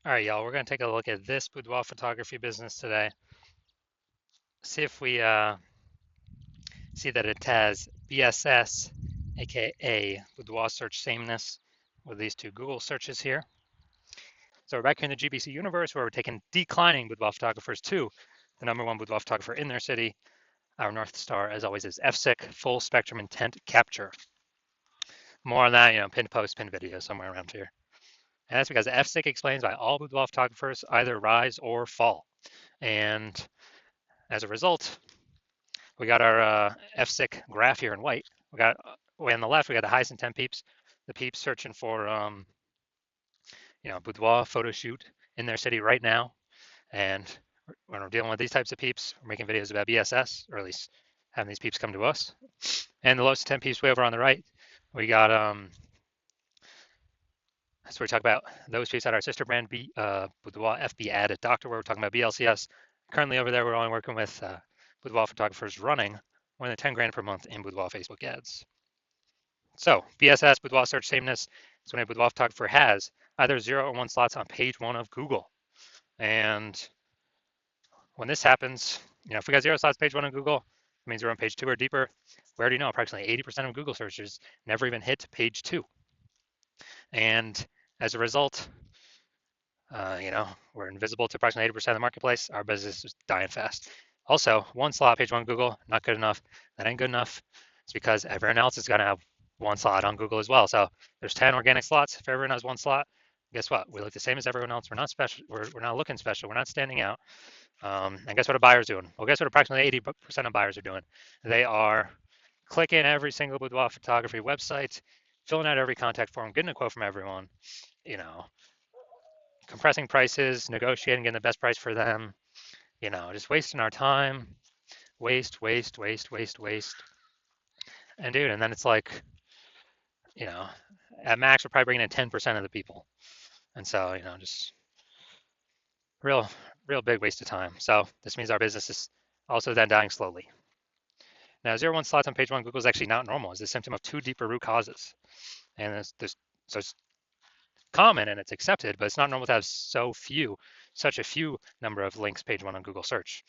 All right, y'all, we're going to take a look at this boudoir photography business today. See if we see that it has BSS, aka boudoir search sameness, with these two Google searches here. So we're back here in the GBC universe where we're taking declining boudoir photographers to the #1 boudoir photographer in their city. Our North Star, as always, is FSIC, full spectrum intent capture. More on that, pinned post, pinned video, somewhere around here. And that's because FSIC explains why all boudoir photographers either rise or fall. And as a result, we got our FSIC graph here in white. We got way on the left, we got the highest intent peeps, the peeps searching for boudoir photo shoot in their city right now. And when we're dealing with these types of peeps, we're making videos about BSS, or at least having these peeps come to us. And the lowest intent peeps way over on the right, we got so we talk about those peeps at our sister brand Boudoir FB Ad at Doctor, where we're talking about BLCS. Currently over there, we're only working with boudoir photographers running more than 10 grand per month in boudoir Facebook ads. So BSS, boudoir search sameness, is when a boudoir photographer has either 0 or 1 slots on page 1 of Google. And when this happens, if we got 0 slots page 1 on Google, it means we're on page 2 or deeper. We already know approximately 80% of Google searches never even hit page 2. And as a result, we're invisible to approximately 80% of the marketplace. Our business is dying fast. Also, 1 slot page 1 Google, not good enough. That ain't good enough. It's because everyone else is going to have 1 slot on Google as well. So there's 10 organic slots. If everyone has 1 slot, guess what? We look the same as everyone else. We're not special. We're not looking special. We're not standing out. And guess what a buyer's doing? Well, guess what approximately 80% of buyers are doing? They are clicking every single boudoir photography website, filling out every contact form, getting a quote from everyone, compressing prices, negotiating, getting the best price for them, just wasting our time, waste. And dude, and then it's like, at max, we're probably bringing in 10% of the people. And so, just real big waste of time. So this means our business is also then dying slowly. Now, 0 1 slots on page 1 Google is actually not normal. It's a symptom of 2 deeper root causes. And so it's common and it's accepted, but it's not normal to have such a few number of links page 1 on Google search.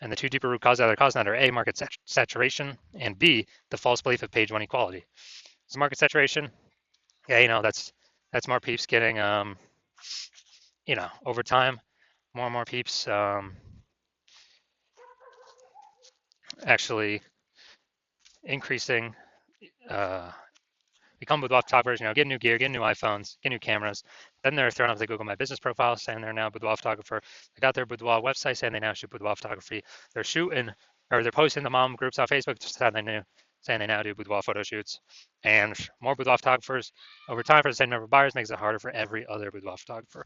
And the 2 deeper root causes that are causing that are A, market saturation, and B, the false belief of page 1 equality. So market saturation, yeah, that's more peeps getting, over time, more and more peeps actually increasing, become boudoir photographers, get new gear, get new iPhones, get new cameras. Then they're thrown up the Google My Business profile saying they're now a boudoir photographer. They got their boudoir website saying they now shoot boudoir photography. They're posting the mom groups on Facebook saying they now do boudoir photo shoots. And more boudoir photographers over time for the same number of buyers makes it harder for every other boudoir photographer.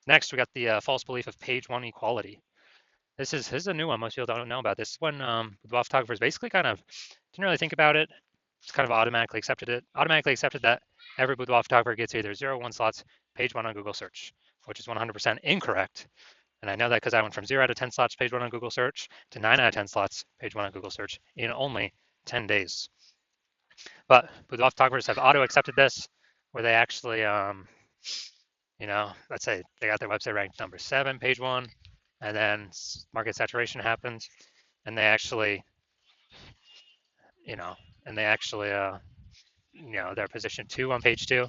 Next, we got the false belief of page 1 equality. This is a new one. Most people don't know about this. This is when boudoir photographers basically kind of didn't really think about it. Just kind of automatically accepted that every boudoir photographer gets either 0 or 1 slots page 1 on Google search, which is 100% incorrect. And I know that because I went from 0 out of 10 slots page 1 on Google search to 9 out of 10 slots page 1 on Google search in only 10 days. But boudoir photographers have auto accepted this, where they actually, let's say they got their website ranked number 7 page 1, and then market saturation happened, and they actually, they're position 2 on page 2.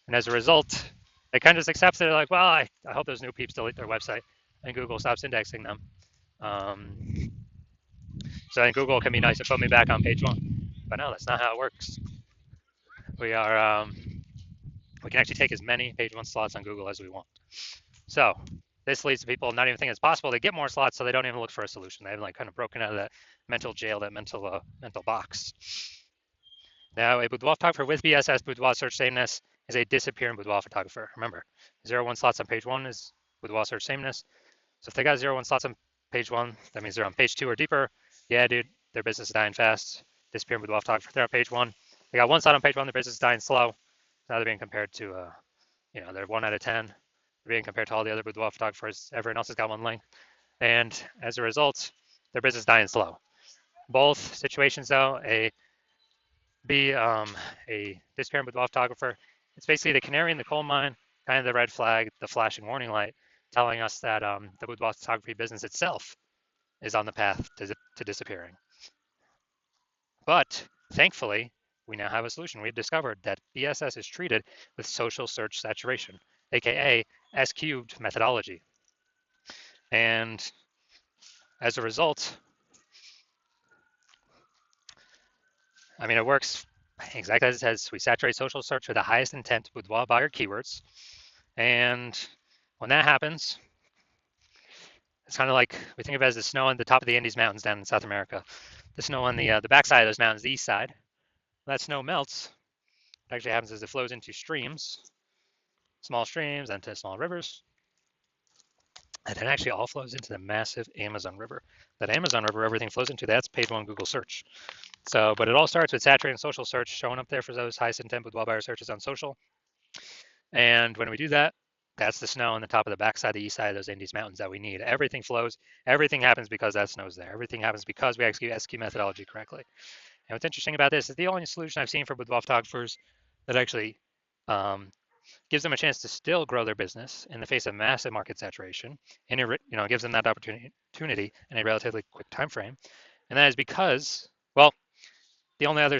And as a result, they kind of just accept it. They're like, well, I hope those new peeps delete their website and Google stops indexing them. So then Google can be nice and put me back on page 1. But no, that's not how it works. We can actually take as many page 1 slots on Google as we want. So this leads to people not even thinking it's possible. They get more slots, so they don't even look for a solution. They've kind of broken out of that mental jail, that mental box. Now, a boudoir photographer with BSS, boudoir search sameness, is a disappearing boudoir photographer. Remember, 0 1 slots on page 1 is boudoir search sameness. So if they got 0 1 slots on page 1, that means they're on page 2 or deeper. Yeah, dude, their business is dying fast. Disappearing boudoir photographer, they're on page 1. They got 1 slot on page 1, their business is dying slow. Now they're being compared to, they're 1 out of 10. They're being compared to all the other boudoir photographers. Everyone else has got 1 link. And as a result, their business is dying slow. Both situations, though, a disappearing boudoir photographer, it's basically the canary in the coal mine kind of the red flag, the flashing warning light, telling us that the boudoir photography business itself is on the path to disappearing. But thankfully, we now have a solution. We've discovered that BSS is treated with social search saturation, aka S cubed methodology. And as a result, I mean, it works exactly as it says. We saturate social search with the highest intent boudoir buyer keywords. And when that happens, it's kind of like we think of it as the snow on the top of the Andes Mountains down in South America. The snow on the backside of those mountains, the east side. When that snow melts, what actually happens is it flows into streams, small streams, and to small rivers. And it actually all flows into the massive Amazon River. That Amazon River, everything flows into, that's page one Google search. So, but it all starts with saturating social search, showing up there for those highest intent boudoir buyer searches on social. And when we do that, that's the snow on the top of the backside, the east side of those Andes Mountains that we need. Everything flows. Everything happens because that snow's there. Everything happens because we execute SQ methodology correctly. And what's interesting about this is the only solution I've seen for boudoir photographers that actually gives them a chance to still grow their business in the face of massive market saturation, and it gives them that opportunity in a relatively quick time frame. And that is because, well, the only other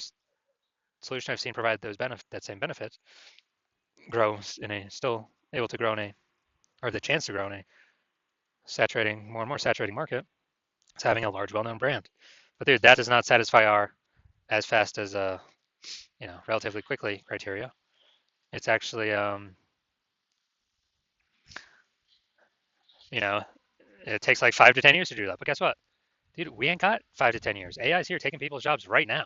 solution I've seen provide that same benefit grows in a still able to grow in a or the chance to grow in a saturating more and more saturating market is having a large well-known brand. But dude, that does not satisfy our as fast as relatively quickly criteria. It's actually it takes like 5 to 10 years to do that. But guess what? Dude, we ain't got 5 to 10 years. AI is here taking people's jobs right now.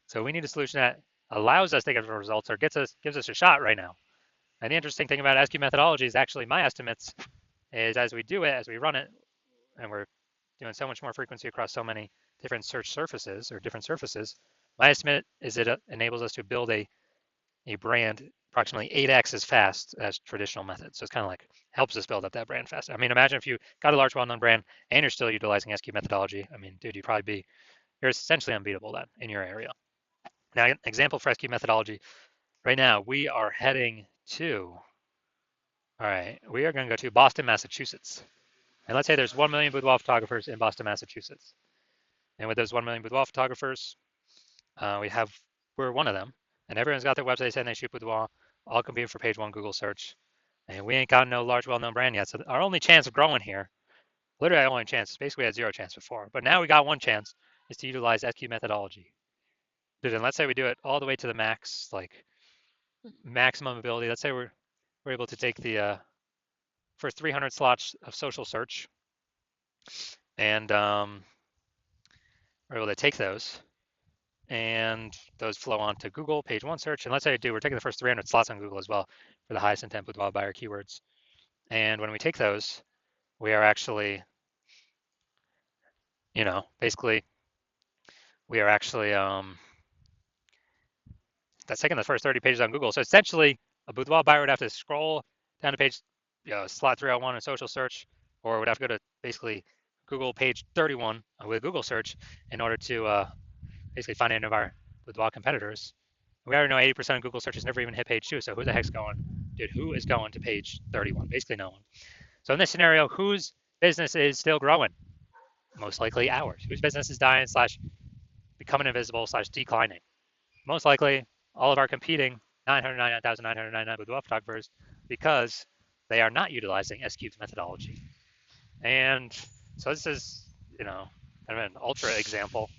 So we need a solution that allows us to get results or gives us a shot right now. And the interesting thing about SQ methodology is actually my estimates is as we do it, as we run it, and we're doing so much more frequency across so many different search surfaces or different surfaces, my estimate is it enables us to build a brand approximately 8x as fast as traditional methods. So it's kind of like helps us build up that brand faster. I mean, imagine if you got a large well-known brand and you're still utilizing SQ methodology. I mean, dude, you're essentially unbeatable then in your area. Now, an example for SQ methodology, right now we are heading to, all right, we are going to go to Boston, Massachusetts. And let's say there's 1 million boudoir photographers in Boston, Massachusetts. And with those 1 million boudoir photographers, we're one of them. And everyone's got their website saying they shoot boudoir, all competing for page one Google search. And we ain't got no large, well-known brand yet. So our only chance of growing here, literally our only chance, basically we had zero chance before. But now we got one chance, is to utilize SQ methodology. And let's say we do it all the way to the max, like maximum ability. Let's say we're able to take the first 300 slots of social search, and we're able to take those, and those flow onto Google page one search. And let's say we're taking the first 300 slots on Google as well for the highest intent boudoir buyer keywords. And when we take those, we are actually, basically, we are actually that's taking the first 30 pages on Google. So essentially, a boudoir buyer would have to scroll down to page, slot 301 in social search, or would have to go to basically Google page 31 with Google search in order to basically find any of our boudoir competitors. We already know 80% of Google searches never even hit page 2. So who the heck's going? Dude, who is going to page 31? Basically no one. So in this scenario, whose business is still growing? Most likely ours. Whose business is dying / becoming invisible / declining? Most likely all of our competing 999,999 boudoir photographers because they are not utilizing S-cubed methodology. And so this is, kind of an ultra example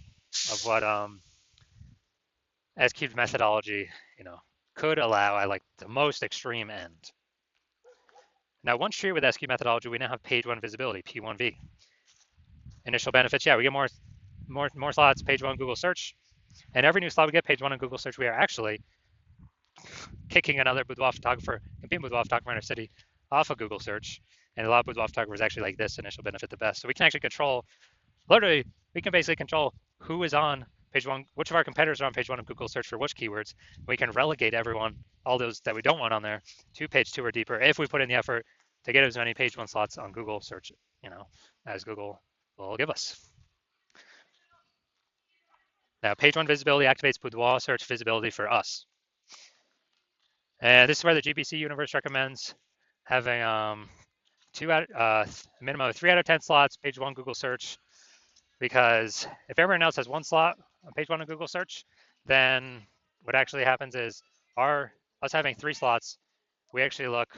of what S-cubed methodology, could allow at like the most extreme end. Now, once treated with S-cubed methodology, we now have page one visibility, P1V. Initial benefits, yeah, we get more slots, page one Google search, and every new slot we get, page one on Google search, we are actually kicking another boudoir photographer, competing boudoir photographer in our city off of Google search. And a lot of boudoir photographers actually like this initial benefit the best. So we can actually control, literally, we can basically control who is on page one, which of our competitors are on page one of Google search for which keywords. We can relegate everyone, all those that we don't want on there, to page two or deeper if we put in the effort to get as many page one slots on Google search, as Google will give us. Now, page one visibility activates boudoir search visibility for us. And this is where the GBC universe recommends having a minimum of 3 out of 10 slots, page one Google search, because if everyone else has one slot on page one of Google search, then what actually happens is us having 3 slots, we actually look,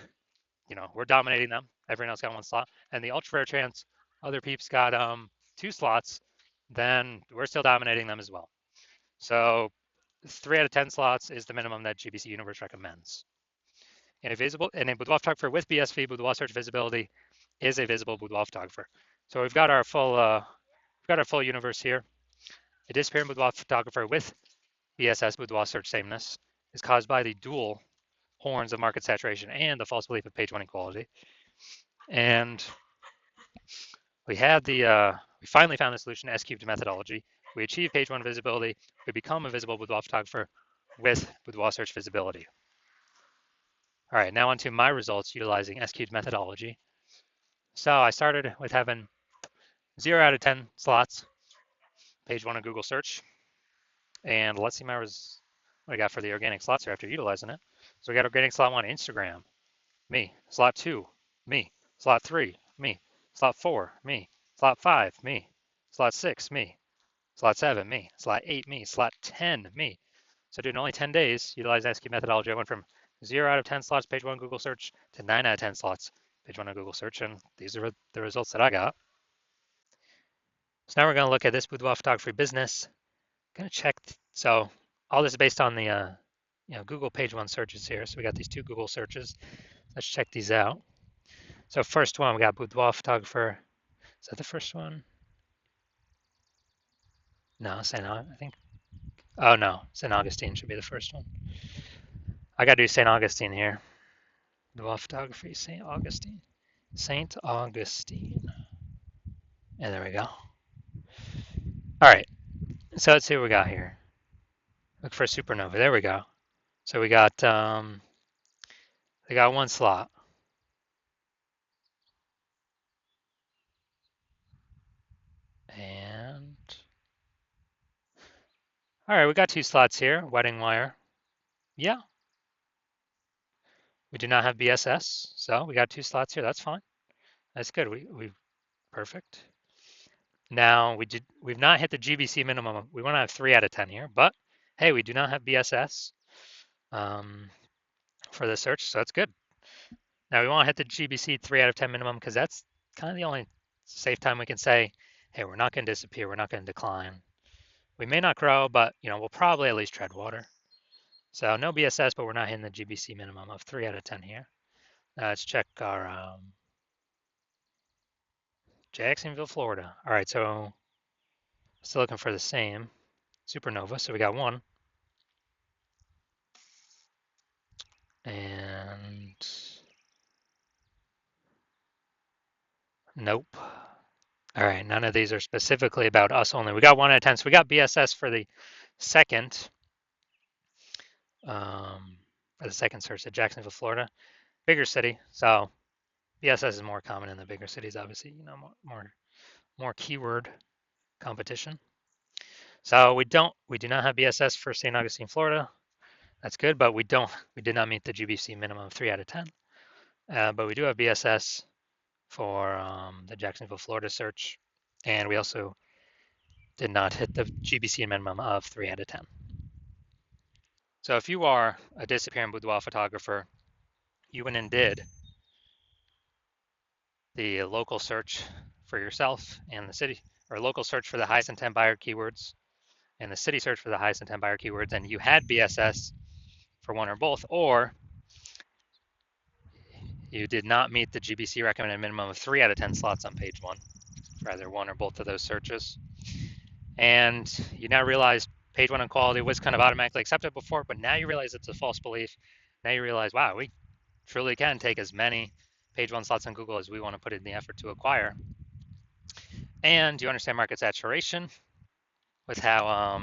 we're dominating them. Everyone else got one slot, and the ultra rare chance other peeps got 2 slots, then we're still dominating them as well. So 3 out of 10 slots is the minimum that GBC Universe recommends. And a boudoir photographer with BSV boudoir search visibility is a visible boudoir photographer. So we've got our full universe here. A disappearing boudoir photographer with BSS boudoir search sameness is caused by the dual horns of market saturation and the false belief of page one equality. And we finally found the solution to S-cubed methodology. We achieve page one visibility. We become a visible boudoir photographer with boudoir search visibility. All right, now onto my results utilizing S-cubed methodology. So I started with having 0 out of 10 slots, page one of Google search. And let's see what I got for the organic slots here after utilizing it. So we got organic slot 1, Instagram, me. Slot 2, me. Slot 3, me. Slot 4, me. Slot 5, me. Slot 6, me. Slot 7, me. Slot 8, me. Slot 10, me. So during only 10 days, utilizing SQ methodology, I went from 0 out of 10 slots, page one Google search, to 9 out of 10 slots, page one of Google search, and these are the results that I got. So now we're going to look at this boudoir photography business. I'm going to check. So all this is based on the Google page one searches here. So we got these 2 Google searches. Let's check these out. So first one, we got boudoir photographer. Is that the first one? No, I think. Oh no, St. Augustine should be the first one. I got to do St. Augustine here. Boudoir photography, St. Augustine. St. Augustine. And there we go. All right. So let's see what we got here. Look for a supernova. There we go. So we got they got 1 slot. And all right, we got 2 slots here. Wedding wire. Yeah. We do not have BSS, so we got 2 slots here. That's fine. That's good. We perfect. Now we've not hit the GBC minimum. We want to have 3 out of 10 here, but hey, we do not have BSS for the search, so that's good. Now we want to hit the GBC 3 out of 10 minimum because that's kind of the only safe time we can say, hey, we're not going to disappear, we're not going to decline. We may not grow, but we'll probably at least tread water. So no BSS, but we're not hitting the GBC minimum of 3 out of 10 here. Let's check our Jacksonville, Florida. All right, so still looking for the same supernova. So we got 1. And nope. All right, none of these are specifically about us only. We got 1 out of 10. So we got BSS for the second search at Jacksonville, Florida. Bigger city. So BSS is more common in the bigger cities, obviously, more keyword competition. So we do not have BSS for St. Augustine, Florida. That's good, but we did not meet the GBC minimum of 3 out of 10. But we do have BSS for the Jacksonville, Florida search, and we also did not hit the GBC minimum of 3 out of 10. So if you are a disappearing boudoir photographer, you went and did the local search for yourself and the city, or local search for the highest intent buyer keywords, and the city search for the highest intent buyer keywords, and you had BSS for one or both, or you did not meet the GBC recommended minimum of 3 out of 10 slots on page one for either one or both of those searches. And you now realize page one equality was kind of automatically accepted before, but now you realize it's a false belief. Now you realize, wow, we truly can take as many page one slots on Google as we want to put in the effort to acquire. And you understand market saturation with how,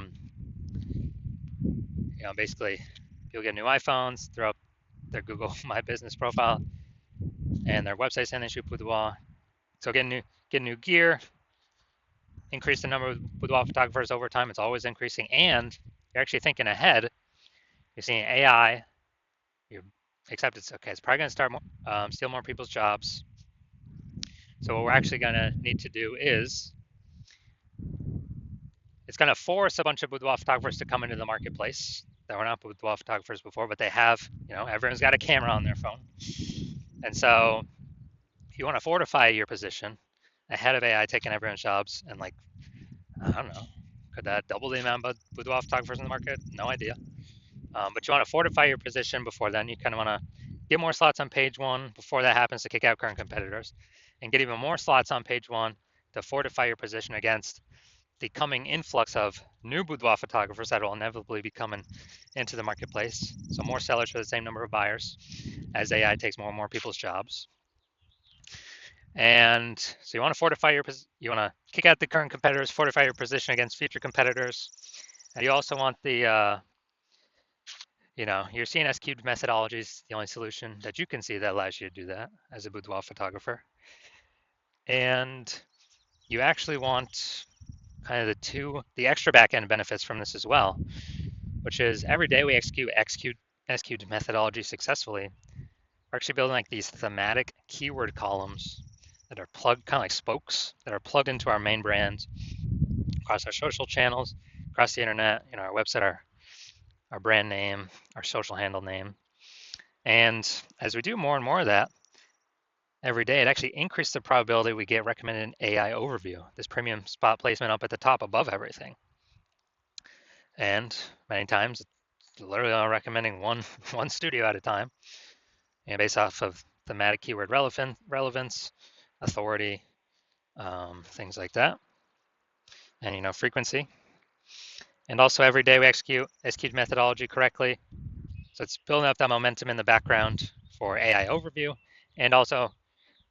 basically people get new iPhones, throw up their Google My Business profile and their website saying they shoot boudoir. So get new gear, increase the number of boudoir photographers over time. It's always increasing, and you're actually thinking ahead. You're seeing AI. You're except it's okay. It's probably going to start steal more people's jobs. So what we're actually going to need to do is it's going to force a bunch of boudoir photographers to come into the marketplace that were not boudoir photographers before, but they have, everyone's got a camera on their phone. And so you want to fortify your position ahead of AI taking everyone's jobs. And like, I don't know, could that double the amount of boudoir photographers in the market? No idea. But you want to fortify your position before then. You kind of want to get more slots on page one before that happens to kick out current competitors, and get even more slots on page one to fortify your position against the coming influx of new boudoir photographers that will inevitably be coming into the marketplace. So more sellers for the same number of buyers as AI takes more and more people's jobs. And so you want to fortify you want to kick out the current competitors, fortify your position against future competitors. And you also want the your CNS cubed methodology is the only solution that you can see that allows you to do that as a boudoir photographer. And you actually want kind of the extra back-end benefits from this as well, which is every day we execute cubed methodology successfully. We're actually building like these thematic keyword columns that are plugged, kind of like spokes, that are plugged into our main brand across our social channels, across the internet, our website, our brand name, our social handle name. And as we do more and more of that every day, it actually increases the probability we get recommended an AI overview, this premium spot placement up at the top above everything. And many times, it's literally only recommending one studio at a time, based off of thematic keyword relevance, authority, things like that, and frequency. And also every day we execute methodology correctly. So it's building up that momentum in the background for AI overview and also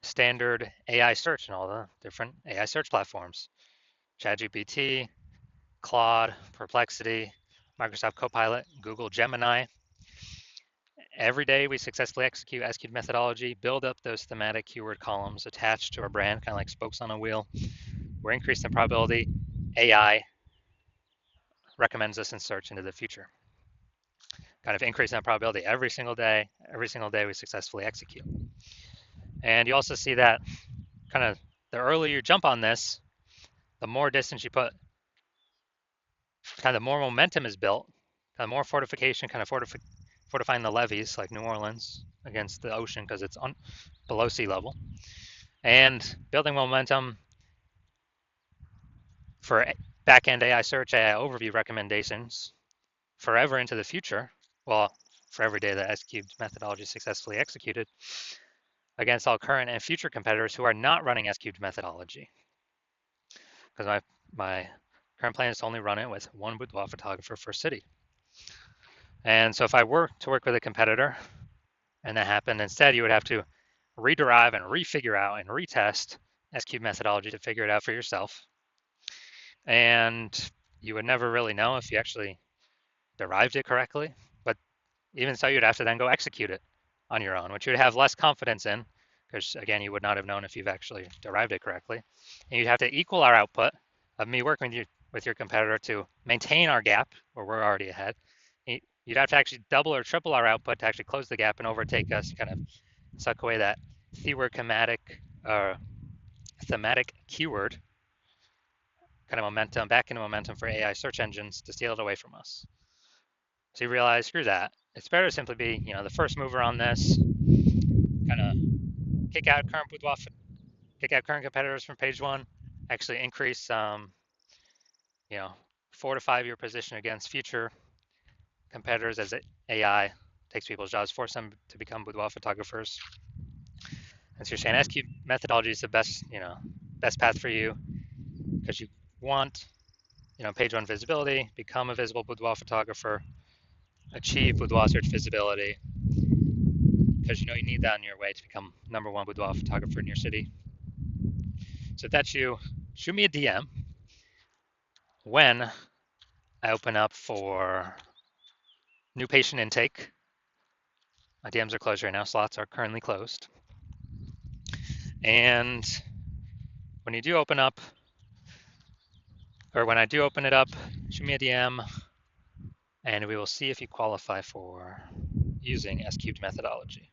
standard AI search and all the different AI search platforms. ChatGPT, Claude, Perplexity, Microsoft Copilot, Google Gemini. Every day we successfully execute SQL methodology, build up those thematic keyword columns attached to our brand, kind of like spokes on a wheel. We're increasing the probability AI recommends us in search into the future. Kind of increasing that probability every single day we successfully execute. And you also see that kind of the earlier you jump on this, the more distance you put, kind of the more momentum is built, kind of more fortification, kind of fortifying the levees like New Orleans against the ocean because it's below sea level, and building momentum for back-end AI search, AI overview recommendations forever into the future. Well, for every day that S-cubed methodology is successfully executed against all current and future competitors who are not running S-cubed methodology. Because my current plan is to only run it with one boudoir photographer per city. And so if I were to work with a competitor and that happened, instead you would have to rederive and refigure out and retest S-cubed methodology to figure it out for yourself. And you would never really know if you actually derived it correctly. But even so, you'd have to then go execute it on your own, which you would have less confidence in, because again, you would not have known if you've actually derived it correctly. And you'd have to equal our output of me working with your competitor to maintain our gap where we're already ahead. You'd have to actually double or triple our output to actually close the gap and overtake us, kind of suck away that thematic keyword kind of momentum, back into momentum for AI search engines to steal it away from us. So you realize, screw that. It's better to simply be, the first mover on this, kind of kick out current competitors from page one, actually increase, fortify your position against future competitors as AI takes people's jobs, force them to become boudoir photographers. And so you're saying SQ methodology is the best path for you because you want, page one visibility, become a visible boudoir photographer, achieve boudoir search visibility, because you need that on your way to become number one boudoir photographer in your city. So if that's you, shoot me a DM when I open up for new patient intake. My DMs are closed right now. Slots are currently closed. And when you do open up, or when I do open it up, shoot me a DM, and we will see if you qualify for using S cubed methodology.